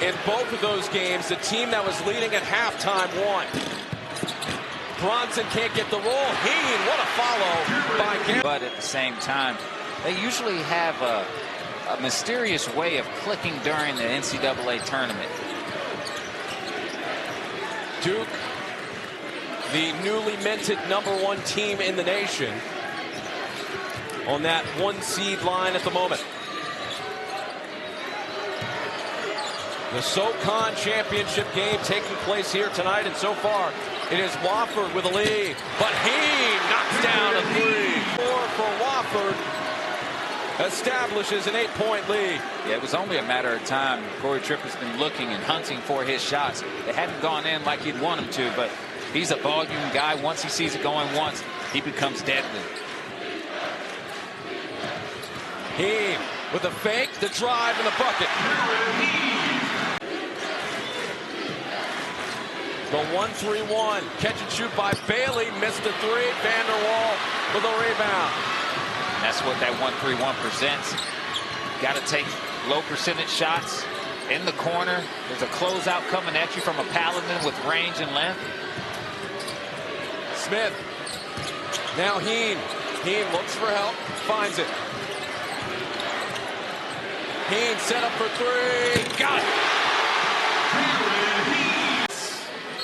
In both of those games, the team that was leading at halftime won. Bronson can't get the roll. Hien, what a follow by Garrett. But at the same time, they usually have a mysterious way of clicking during the NCAA tournament. Duke, the newly minted #1 team in the nation, on that 1 seed line at the moment. The SoCon championship game taking place here tonight, and so far it is Wofford with a lead, but he knocks down a 3. 4 for Wofford, establishes an 8-point lead. Yeah, it was only a matter of time. Corey Tripp has been looking and hunting for his shots. They hadn't gone in like he'd want them to, but he's a volume guy. Once he sees it going once, he becomes deadly. Hien with a fake, the drive, and the bucket. The 1-3-1. Catch and shoot by Bailey. Missed the 3. Vanderwall with a rebound. That's what that 1-3-1 presents. Got to take low percentage shots in the corner. There's a closeout coming at you from a Paladin with range and length. Smith. Now Hien. Hien looks for help. Finds it. Hien set up for 3. Got it.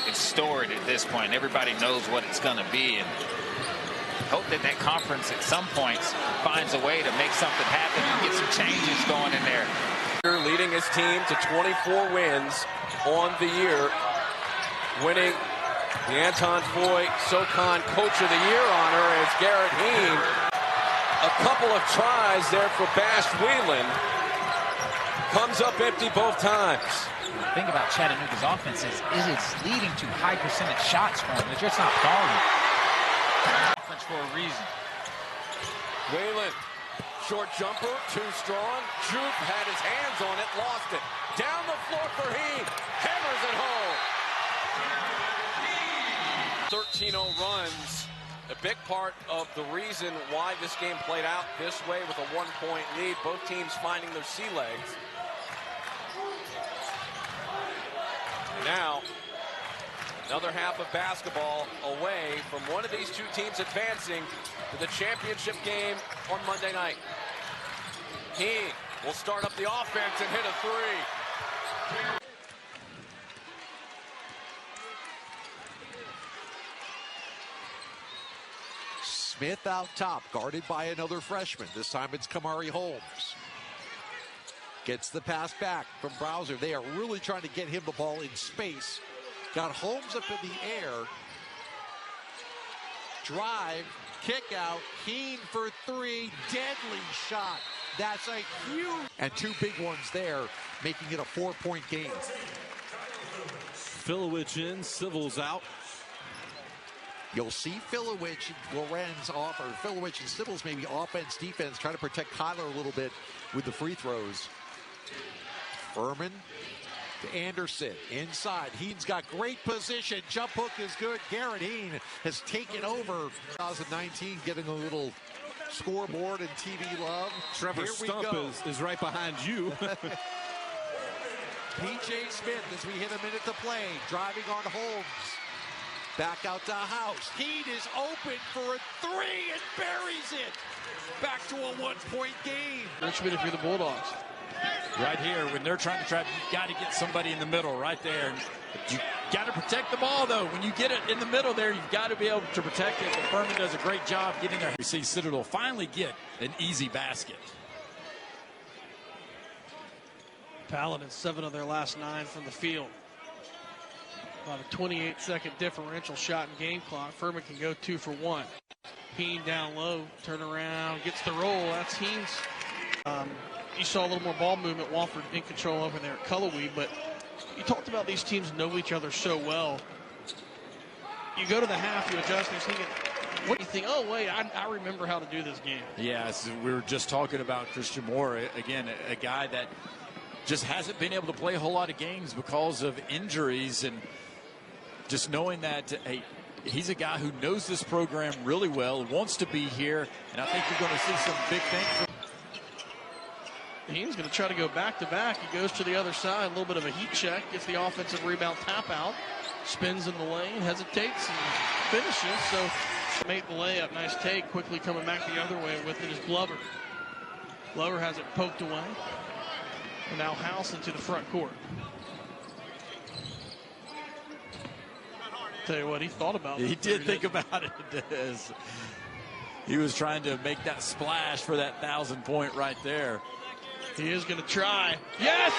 It's stored at this point. Everybody knows what it's going to be, and hope that that conference at some points finds a way to make something happen and get some changes going in there. Leading his team to 24 wins on the year, winning the Anton Foy SoCon Coach of the Year honor as Garrett Hien. A couple of tries there for Bash Whelan. Comes up empty both times. The thing about Chattanooga's offense is it's leading to high percentage shots for them. They're just not falling. Offense for a reason. Whelan, short jumper, too strong. Juke had his hands on it, lost it. Down the floor for Hien. Hammers it home. 13-0 runs. A big part of the reason why this game played out this way with a 1-point lead. Both teams finding their sea legs. Now, another half of basketball away from one of these two teams advancing to the championship game on Monday night. Hien will start up the offense and hit a 3. Smith out top, guarded by another freshman. This time it's Kamari Holmes. Gets the pass back from Browser. They are really trying to get him the ball in space. Got Holmes up in the air. Drive, kick out. Hien for 3. Deadly shot. That's a huge. And 2 big ones there, making it a 4-point game. Filowich in, Civils out. You'll see Filowich and Lorenz off, or Filowich and Civils maybe offense, defense, trying to protect Kyler a little bit with the free throws. Furman to Anderson inside. Hien's got great position. Jump hook is good. Garrett Hien has taken over. 2019 getting a little scoreboard and TV love. Trevor Stump is right behind you. P.J. Smith as we hit a minute to play. Driving on Holmes. Back out to House. Hien is open for a 3 and buries it. Back to a 1-point game. Richmond, if you're the Bulldogs. Right here, when they're trying to you got to get somebody in the middle right there. You got to protect the ball, though. When you get it in the middle there, you've got to be able to protect it. And Furman does a great job getting there. We see Citadel finally get an easy basket. Paladin 7 of their last 9 from the field. About a 28-second differential shot in game clock. Furman can go 2 for 1. Hien down low, turn around, gets the roll. That's Hien's. You saw a little more ball movement. Wofford in control over there at Cullowhee, but you talked about these teams know each other so well. You go to the half, you adjust, and you're thinking, what do you think? Oh, wait, I remember how to do this game. Yeah, so we were just talking about Christian Moore, again, a guy that just hasn't been able to play a whole lot of games because of injuries, and just knowing that, hey, he's a guy who knows this program really well, wants to be here, and I think you're going to see some big things from Hien's going to try to go back-to-back. He goes to the other side, a little bit of a heat check, gets the offensive rebound tap out, spins in the lane, hesitates, and finishes. So make the layup. Nice take. Quickly coming back the other way with it is Glover. Glover has it poked away. And now House into the front court. Tell you what, he thought about it. He did think about it. He was trying to make that splash for that 1,000-point right there. He is going to try. Yes!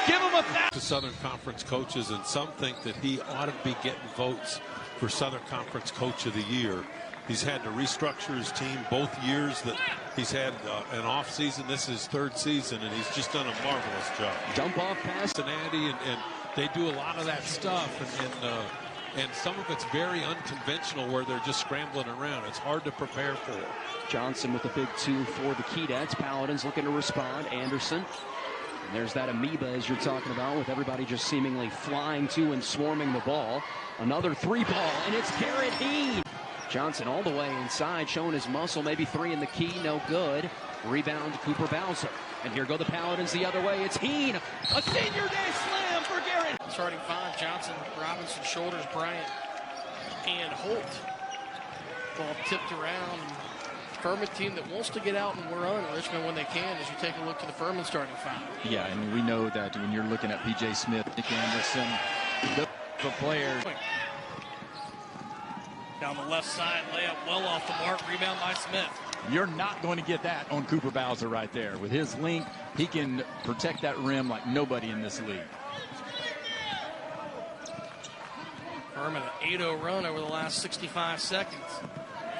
Give him a foul. To Southern Conference coaches, and some think that he ought to be getting votes for Southern Conference Coach of the Year. He's had to restructure his team both years that he's had an off season. This is his third season, and he's just done a marvelous job. Dump off pass. Cincinnati, and they do a lot of that stuff, and some of it's very unconventional where they're just scrambling around. It's hard to prepare for. Johnson with the big 2 for the Keydets. Paladins looking to respond. Anderson. And there's that amoeba, as you're talking about, with everybody just seemingly flying to and swarming the ball. Another 3-ball, and it's Garrett Hien. Johnson all the way inside, showing his muscle. Maybe 3 in the key, no good. Rebound to Cooper Bowser. And here go the Paladins the other way. It's Hien. A senior day slam for Garrett. Starting 5, Johnson, Robinson, Shoulders, Bryant, and Holt. Ball tipped around. Furman team that wants to get out and run Richmond when they can, as you take a look to the Furman starting 5. Yeah, and we know that when you're looking at P.J. Smith, Nick Anderson, the players. Down the left side, layup well off the mark, rebound by Smith. You're not going to get that on Cooper Bowser right there. With his length, he can protect that rim like nobody in this league. Furman, an 8-0 run over the last 65 seconds.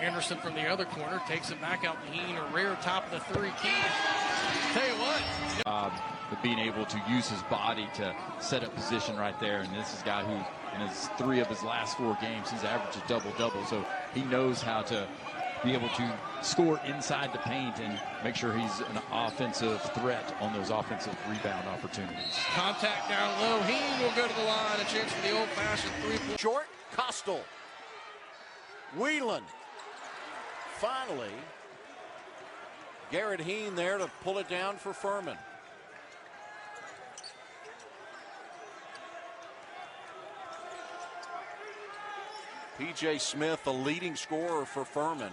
Anderson from the other corner takes it back out to Hien, a rare top of the 3 key. Tell you what. But being able to use his body to set up position right there. And this is a guy who, in his 3 of his last 4 games, he's averaged a double-double. So he knows how to be able to score inside the paint and make sure he's an offensive threat on those offensive rebound opportunities. Contact down low. Hien will go to the line. A chance for the old-fashioned 3-point. Short, Costal. Whelan. Finally, Garrett Hien there to pull it down for Furman. P.J. Smith, the leading scorer for Furman,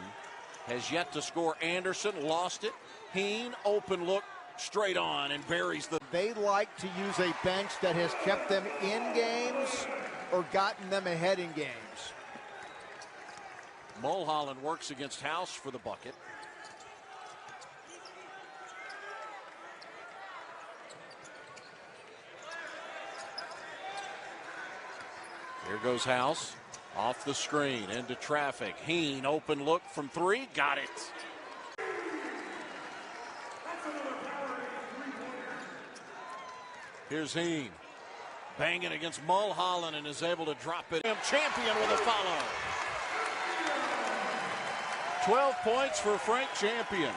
has yet to score. Anderson lost it. Hien, open look, straight on, and buries the... They like to use a bench that has kept them in games or gotten them ahead in games. Mulholland works against House for the bucket. Here goes House. Off the screen, into traffic. Hien, open look from 3, got it. Here's Hien. Banging against Mulholland and is able to drop it. Champion with a follow. 12 points for Frank Champion.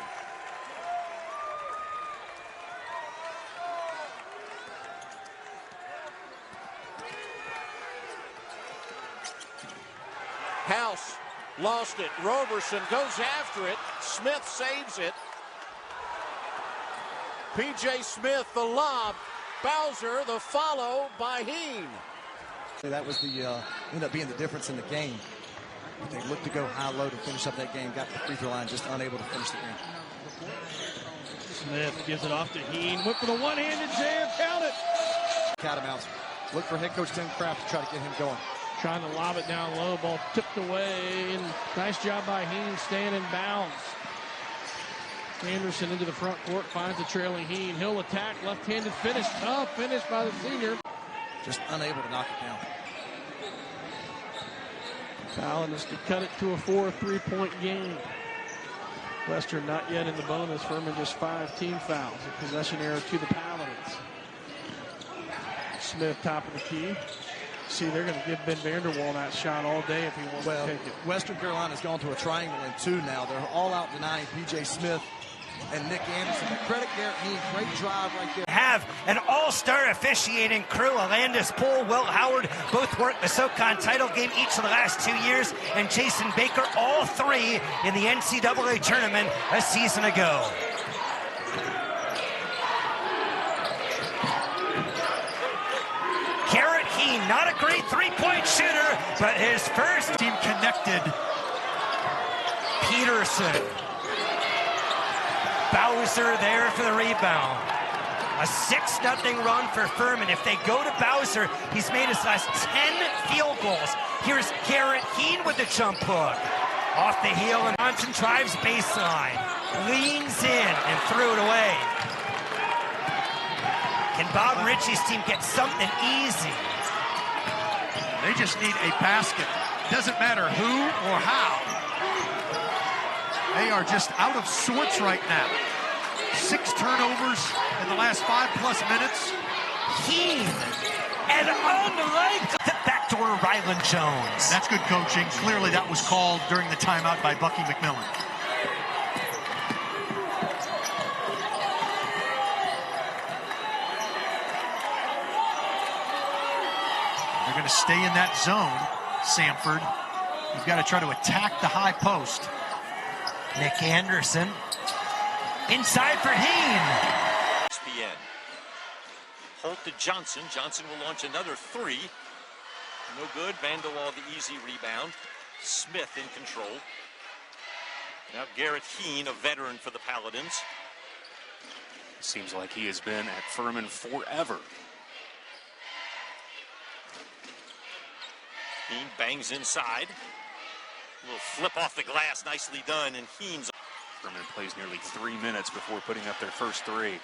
House lost it. Roberson goes after it. Smith saves it. P.J. Smith, the lob. Bowser, the follow by Hien. That was the ended up being the difference in the game. They looked to go high-low to finish up that game. Got the free throw line, just unable to finish the game. Smith gives it off to Hien. Went for the one-handed jam. Count it. Catamounts. Look for head coach Tim Kraft to try to get him going. Trying to lob it down low. Ball tipped away. And nice job by Hien staying in bounds. Anderson into the front court. Finds a trailing Hien. He'll attack. Left-handed finish. Tough finish by the senior. Just unable to knock it down. Paladins to cut it to a 4 3-point game. Western not yet in the bonus. Furman just 5 team fouls. A possession error to the Paladins. Smith top of the key. See, they're going to give Ben Vanderwall that shot all day if he wants to take it. Western Carolina's gone to a triangle in 2 now. They're all out denying P.J. Smith and Nick Anderson. But credit Garrett Hien, great drive right there. Have an all-star officiating crew. Alandis Poole, Wilt Howard, both worked the SoCon title game each of the last 2 years, and Jason Baker, all 3 in the NCAA tournament a season ago. But his first team connected. Peterson. Bowser there for the rebound. A 6-0 run for Furman. If they go to Bowser, he's made his last 10 field goals. Here's Garrett Hien with the jump hook. Off the heel, and Johnson drives baseline. Leans in and threw it away. Can Bob Ritchie's team get something easy? They just need a basket. Doesn't matter who or how. They are just out of sorts right now. 6 turnovers in the last 5+ minutes. Hien, and unlike the backdoor Ryland Jones. That's good coaching. Clearly that was called during the timeout by Bucky McMillan. They're going to stay in that zone, Samford. You've got to try to attack the high post. Nick Anderson. Inside for Hien. ESPN. Holt to Johnson. Johnson will launch another 3. No good. Vanderwall the easy rebound. Smith in control. Now Garrett Hien, a veteran for the Paladins. Seems like he has been at Furman forever. Hien bangs inside. A little flip off the glass, nicely done, and Hien's. Furman plays nearly 3 minutes before putting up their first 3.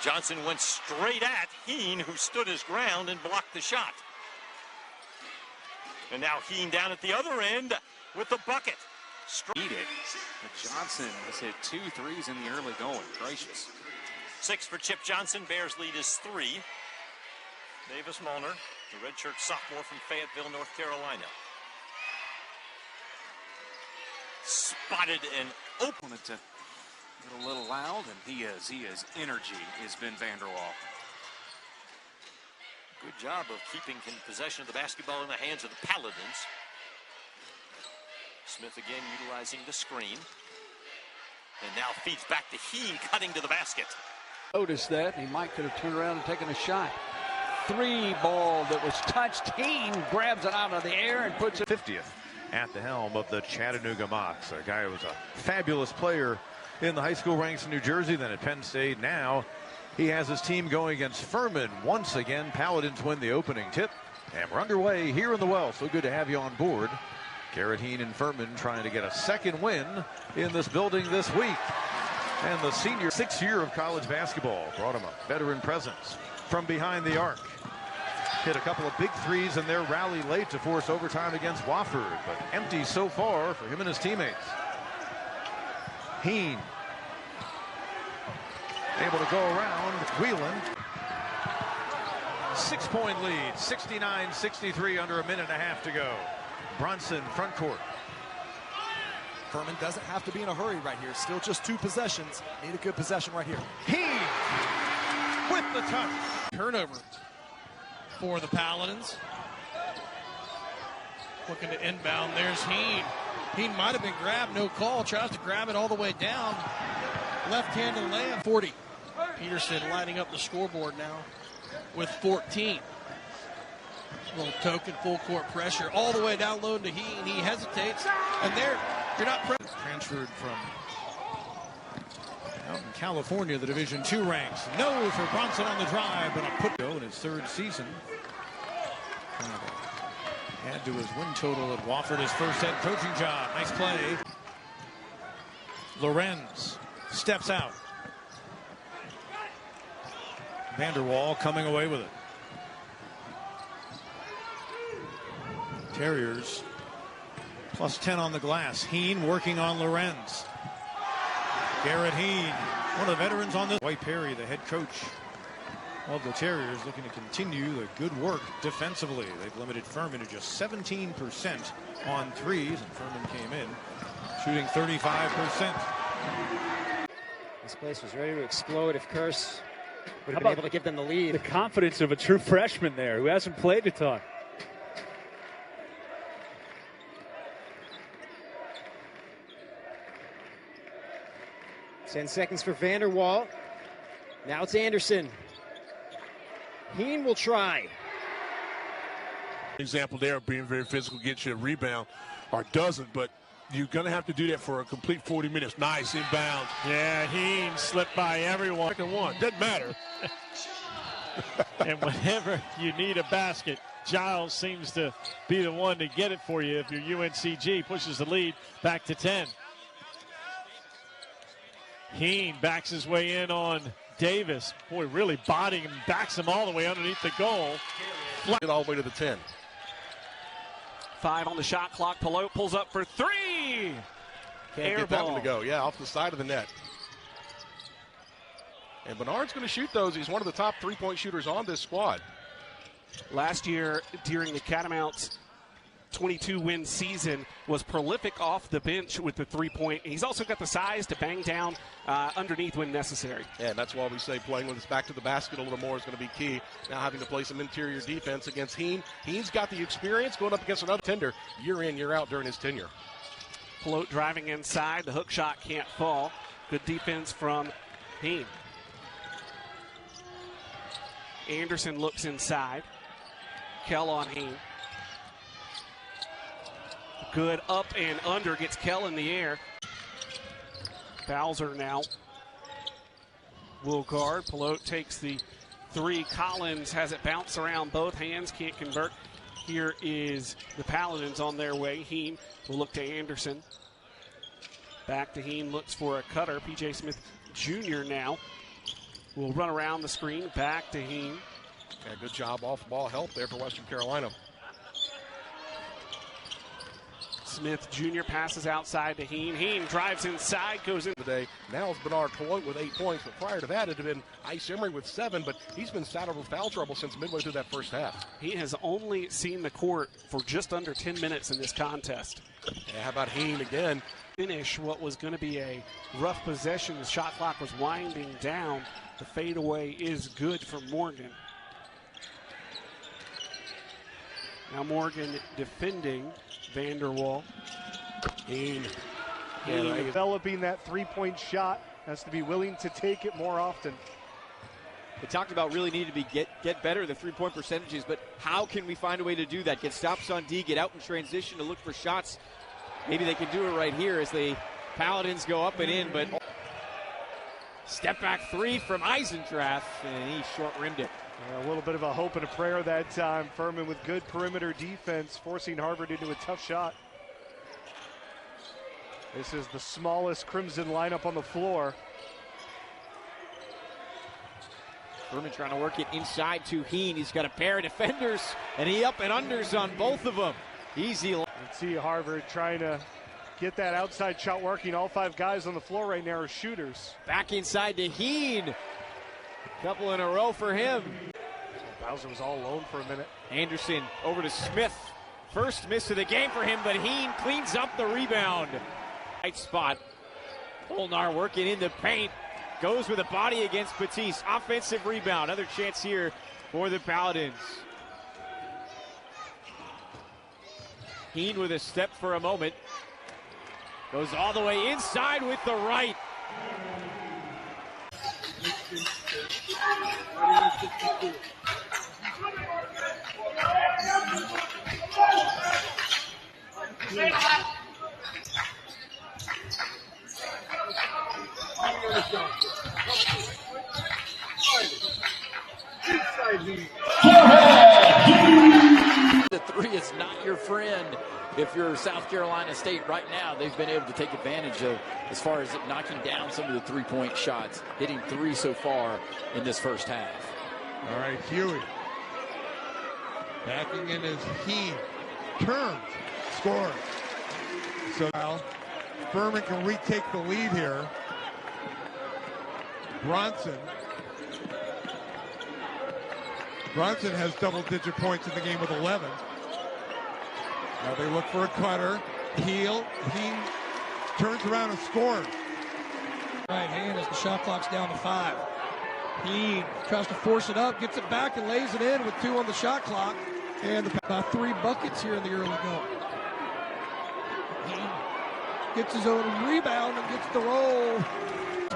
Johnson went straight at Hien, who stood his ground and blocked the shot. And now Hien down at the other end with the bucket. Eat it. But Johnson has hit 2 threes in the early going. Gracious. 6 for Chip Johnson. Bears lead is 3. Davis Molnar, the redshirt sophomore from Fayetteville, North Carolina. Spotted and open it to get a little loud, and he is energy is Ben Vanderwall. Good job of keeping possession of the basketball in the hands of the Paladins. Smith again utilizing the screen. And now feeds back to Hien, cutting to the basket. Noticed that. He might could have turned around and taken a shot. 3 ball that was touched. Hien grabs it out of the air and puts it. 50th at the helm of the Chattanooga Mocs. A guy who was a fabulous player in the high school ranks in New Jersey, then at Penn State. Now he has his team going against Furman. Once again, Paladins win the opening tip. And we're underway here in the well. So good to have you on board. Garrett Hien and Furman trying to get a second win in this building this week. And the senior 6th year of college basketball brought him a veteran presence from behind the arc. Hit a couple of big threes in their rally late to force overtime against Wofford, but empty so far for him and his teammates. Hien able to go around Whelan. 6-point lead, 69-63 under a minute and a half to go. Brunson front court. Furman doesn't have to be in a hurry right here. Still just 2 possessions. Need a good possession right here. Hien with the touch. Turnover for the Paladins. Looking to inbound. There's Hien. Hien might have been grabbed. No call. Tries to grab it all the way down. Left-handed layup. 40. Peterson lighting up the scoreboard now with 14. Little token full court pressure all the way down low to Hien. He hesitates. And there, you're not transferred from out in California, the Division II ranks. No for Bronson on the drive, but a put go in his 3rd season. Add to his win total at Wofford, his first head coaching job. Nice play. Lorenz steps out. Vanderwall coming away with it. Terriers plus 10 on the glass. Hien working on Lorenz. Garrett Hien, one of the veterans on this. White Perry, the head coach of the Terriers, looking to continue the good work defensively. They've limited Furman to just 17% on threes, and Furman came in shooting 35%. This place was ready to explode if Curse would have been able to give them the lead. The confidence of a true freshman there who hasn't played a ton. Ten seconds for Vanderwall. Now it's Anderson. Hien will try. Example there of being very physical, gets you a rebound or doesn't, but you're going to have to do that for a complete 40 minutes. Nice inbound. Yeah, Hien slipped by everyone. Second one, doesn't matter. And whenever you need a basket, Giles seems to be the one to get it for you if your UNCG pushes the lead back to 10. Hien backs his way in on Davis. Boy, really bodying him, backs him all the way underneath the goal. Get all the way to the 10. 5 on the shot clock. Pelote pulls up for 3. Can't get that one to go. Yeah, off the side of the net. And Bernard's going to shoot those. He's one of the top three-point shooters on this squad. Last year, during the Catamounts' 22-win season, was prolific off the bench with the three-point. He's also got the size to bang down underneath when necessary. Yeah, and that's why we say playing with his back to the basket a little more is going to be key. Now having to play some interior defense against Hien. Hien's got the experience going up against another tender year in, year out during his tenure. Pelote driving inside. The hook shot can't fall. Good defense from Hien. Anderson looks inside. Kell on Hien. Good up and under. Gets Kell in the air. Bowser now will guard. Pelote takes the 3. Collins has it bounce around both hands. Can't convert. Here is the Paladins on their way. Hien will look to Anderson. Back to Hien. Looks for a cutter. P.J. Smith Jr. now will run around the screen. Back to Hien. Yeah, good job off ball help there for Western Carolina. Smith Jr. passes outside to Hien. Hien drives inside, goes in. Today. Now it's Bernard Pelote with 8 points, but prior to that it had been Ice Emery with 7, but he's been saddled with foul trouble since midway through that first half. He has only seen the court for just under 10 minutes in this contest. Yeah, how about Hien again? Finish what was going to be a rough possession. The shot clock was winding down. The fadeaway is good for Morgan. Now Morgan defending Vanderwall. Hien developing that three-point shot, has to be willing to take it more often. They talked about really needing to get better at the three-point percentages, but how can we find a way to do that? Get stops on D, get out in transition to look for shots. Maybe they can do it right here as the Paladins go up and in, but step back 3 from Eisendrath, and he short-rimmed it. A little bit of a hope and a prayer that time. Furman with good perimeter defense, forcing Harvard into a tough shot. This is the smallest Crimson lineup on the floor. Furman trying to work it inside to Hien. He's got a pair of defenders, and he up and unders on both of them. Easy. You see Harvard trying to get that outside shot working. All 5 guys on the floor right now are shooters. Back inside to Hien. Couple in a row for him. Bowser was all alone for a minute. Anderson over to Smith. First miss of the game for him, but Hien cleans up the rebound. Right spot. Polnar working in the paint. Goes with a body against Batiste. Offensive rebound. Another chance here for the Paladins. Hien with a step for a moment. Goes all the way inside with the right. The 3 is not your friend. If you're South Carolina State right now, they've been able to take advantage of as far as knocking down some of the three-point shots, hitting 3 so far in this first half. All right, Huey. Backing in is Hien. Turns. Scores. So now Furman can retake the lead here. Bronson has double-digit points in the game with 11. Now they look for a cutter. Hien turns around and scores. Right hand as the shot clock's down to 5. Hien tries to force it up, gets it back, and lays it in with 2 on the shot clock. And about 3 buckets here in the early going. Hien gets his own rebound and gets the roll.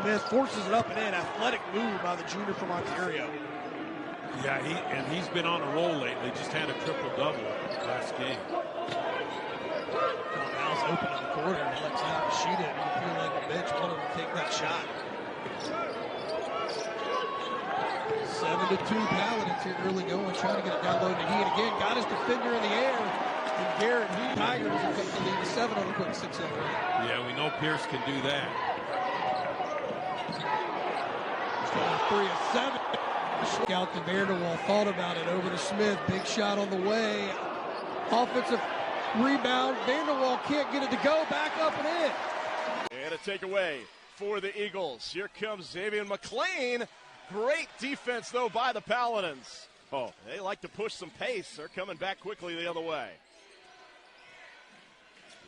Smith forces it up and in. Athletic move by the junior from Ontario. Yeah, he's been on a roll lately. Just had a triple-double last game. Mal's open in the corner and lets out shoot it. You feel like the bench wanted to take that shot. 7-2 Paladins here early going, trying to get it down low to Hien again. Got his defender in the air. And Garrett, Tigers are going to lead to 7 on the quick 6-0 run. Yeah, we know Pierce can do that. 3 of 7. Out to Vanderwall, thought about it, over to Smith, big shot on the way, offensive rebound, Vanderwall can't get it to go, back up and in. And a takeaway for the Eagles. Here comes Xavier McLean. Great defense, though, by the Paladins. Oh, they like to push some pace. They're coming back quickly the other way.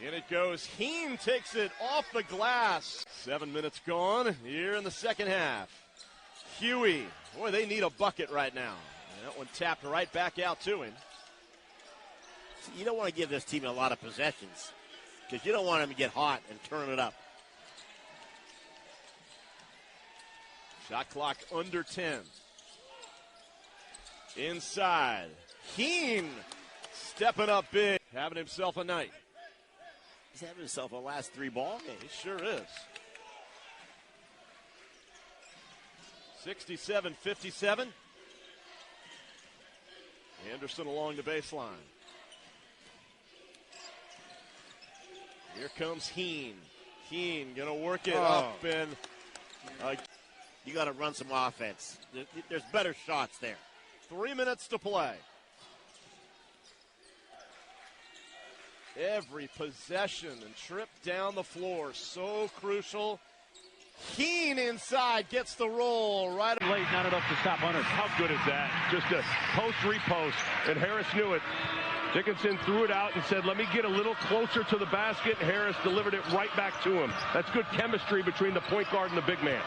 In it goes. Hien takes it off the glass. 7 minutes gone here in the second half. Huey. Boy, they need a bucket right now. And that one tapped right back out to him. You don't want to give this team a lot of possessions because you don't want them to get hot and turn it up. Shot clock under 10. Inside. Hien stepping up big. Having himself a night. He's having himself a last 3 ball game. He sure is. 67-57. Anderson along the baseline. Here comes Hien. Hien gonna work it up and you got to run some offense. There's better shots there. 3 minutes to play. Every possession and trip down the floor so crucial. Hien inside gets the roll right late, not enough to stop Hunter. How good is that? Just a post repost, and Harris knew it. Dickinson threw it out and said, let me get a little closer to the basket. Harris delivered it right back to him. That's good chemistry between the point guard and the big man.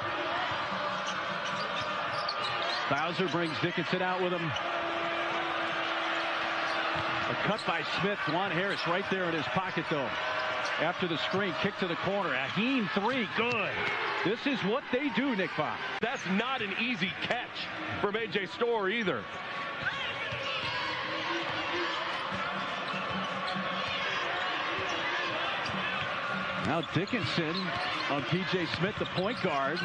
Bowser brings Dickinson out with him. A cut by Smith. Juan Harris right there in his pocket, though. After the screen, kick to the corner. A Hien 3, good. This is what they do, Nick Fox. That's not an easy catch from A.J. Storr either. Now Dickinson on P.J. Smith, the point guard.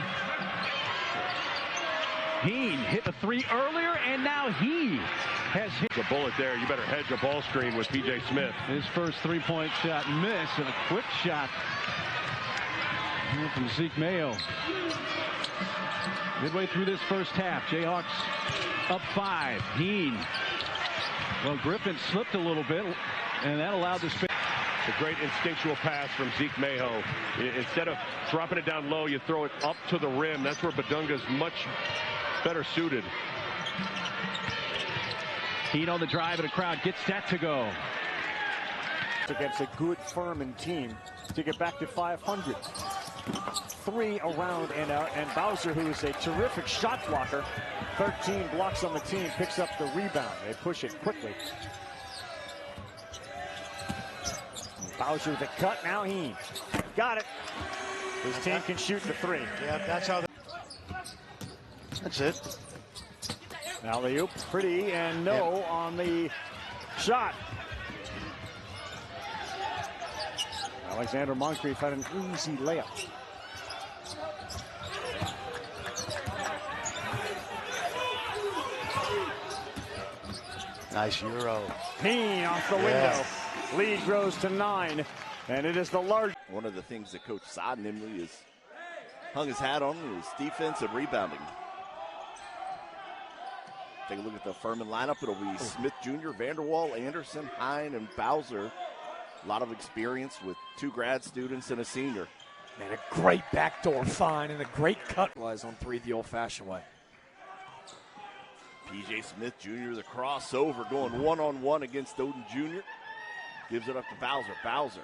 Hien hit a 3 earlier, and now he has hit the bullet there. You better hedge a ball screen with P.J. Smith. His first 3-point shot missed, and a quick shot from Zeke Mayo. Midway through this first half, Jayhawks up 5. Hien. Well, Griffin slipped a little bit, and that allowed the space. A great instinctual pass from Zeke Mayo. Instead of dropping it down low, you throw it up to the rim. That's where Badunga's much better suited. Hien on the drive, and a crowd gets that to go. Against a good Furman team to get back to 500. 3 around and out, and Bowser, who is a terrific shot blocker, 13 blocks on the team, picks up the rebound. They push it quickly. Bowser the cut, now Hien. Got it. His team can shoot the 3. Yeah, that's how. That's it. Alley-oop, pretty, and no on the shot. Alexander Moncrief had an easy layup. Nice Euro. Hien off the window. Lead grows to 9, and it is the largest. One of the things that Coach Sodden is hung his hat on is defense and rebounding. Take a look at the Furman lineup. It'll be Smith Jr., Vanderwall, Anderson, Hien, and Bowser. A lot of experience with 2 grad students and a senior. Man, a great backdoor find and a great cut. Was on 3 the old-fashioned way. P.J. Smith Jr., the crossover, going one-on-one against Odin Jr. Gives it up to Bowser. Bowser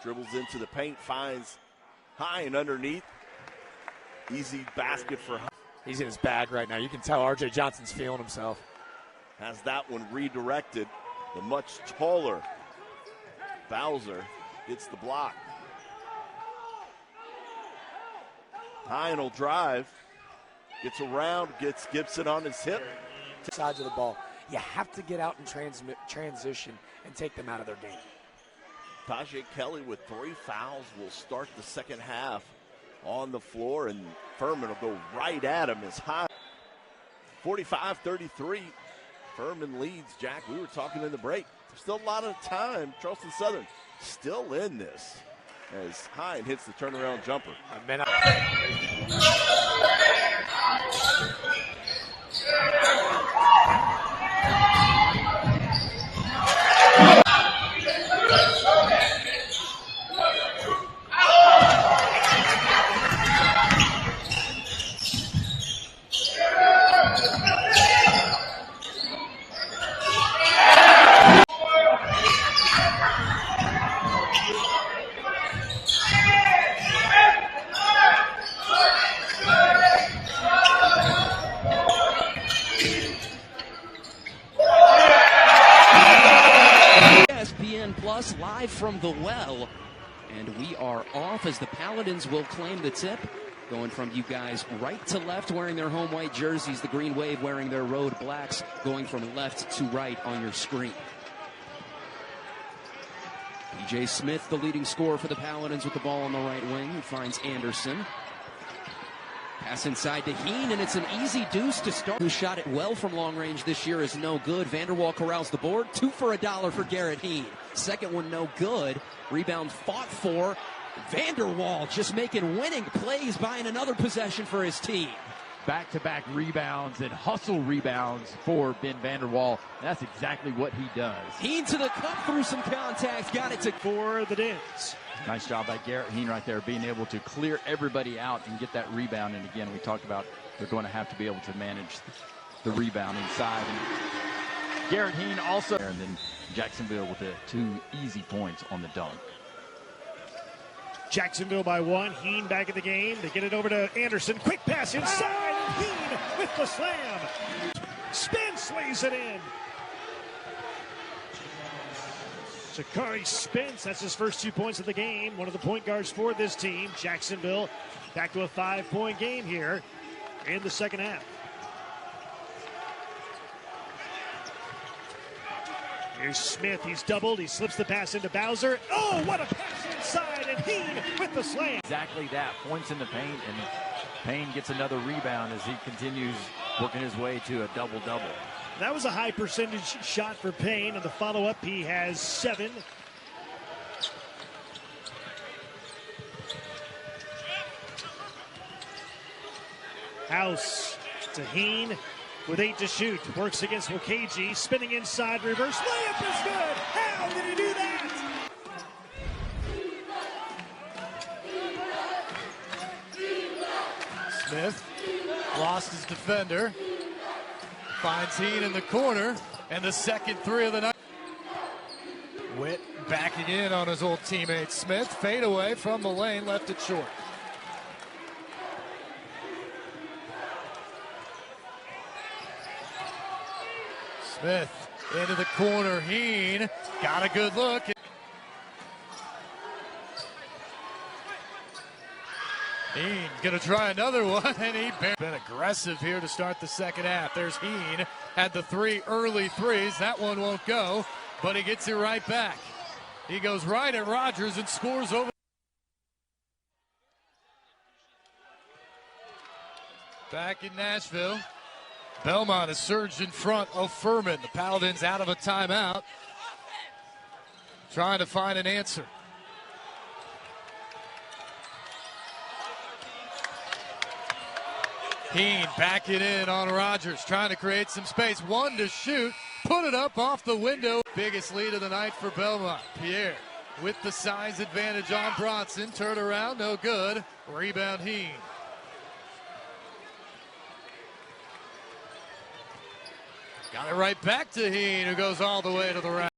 dribbles into the paint, finds Hien underneath. Easy basket for Hien. He's in his bag right now. You can tell R.J. Johnson's feeling himself. Has that one redirected. The much taller Bowser gets the block. Hien will drive. Gets around, gets Gibson on his hip. sides of the ball. You have to get out and transition and take them out of their game. Tajay Kelly with 3 fouls will start the second half on the floor, and Furman will go right at him as high. 45-33. Furman leads, Jack. We were talking in the break. There's still a lot of time. Charleston Southern still in this as Hien hits the turnaround jumper. ESPN Plus live from the well, and we are off as the Paladins will claim the tip. Going from you guys right to left wearing their home white jerseys, the Green Wave wearing their road blacks, going from left to right on your screen. PJ Smith, the leading scorer for the Paladins, with the ball on the right wing. He finds Anderson. Pass inside to Hien, and it's an easy deuce to start. Who shot it well from long range this year is no good. Vanderwall corrals the board. 2 for $1 for Garrett Hien. Second one no good. Rebound fought for. Vanderwall just making winning plays, buying another possession for his team. Back-to-back rebounds and hustle rebounds for Ben Vanderwall. That's exactly what he does. Hien to the cup through some contact. Got it to for the Dins. Nice job by Garrett Hien right there, being able to clear everybody out and get that rebound. And again, we talked about they're going to have to be able to manage the rebound inside. And Garrett Hien also, and then Jacksonville with the 2 easy points on the dunk. Jacksonville by 1. Hien back in the game. They get it over to Anderson. Quick pass inside. Hien with the slam. Spence lays it in. Shakari Spence, that's his first 2 points of the game. One of the point guards for this team. Jacksonville back to a 5-point game here in the second half. Here's Smith. He's doubled. He slips the pass into Bowser. Oh, what a pass inside, and Hien with the slam. Exactly that. Points in the paint, and Payne gets another rebound as he continues working his way to a double-double. That was a high percentage shot for Payne. On the follow-up, he has 7. House to Hien with 8 to shoot. Works against Wakaji. Spinning inside, reverse layup is good. How did he do that? Smith lost his defender. Finds Hien in the corner, and the second 3 of the night. Witt backing in on his old teammate Smith. Fade away from the lane, left it short. Smith into the corner. Hien got a good look. Hien gonna try another one, and he been aggressive here to start the second half. There's Hien, had the 3 early threes. That one won't go, but he gets it right back. He goes right at Rogers and scores over. Back in Nashville, Belmont has surged in front of Furman. The Paladins out of a timeout, trying to find an answer. Hien back it in on Rogers, trying to create some space. 1 to shoot, put it up off the window. Biggest lead of the night for Belmont. Pierre with the size advantage on Bronson. Turn around, no good. Rebound Hien. Got it right back to Hien, who goes all the way to the rack.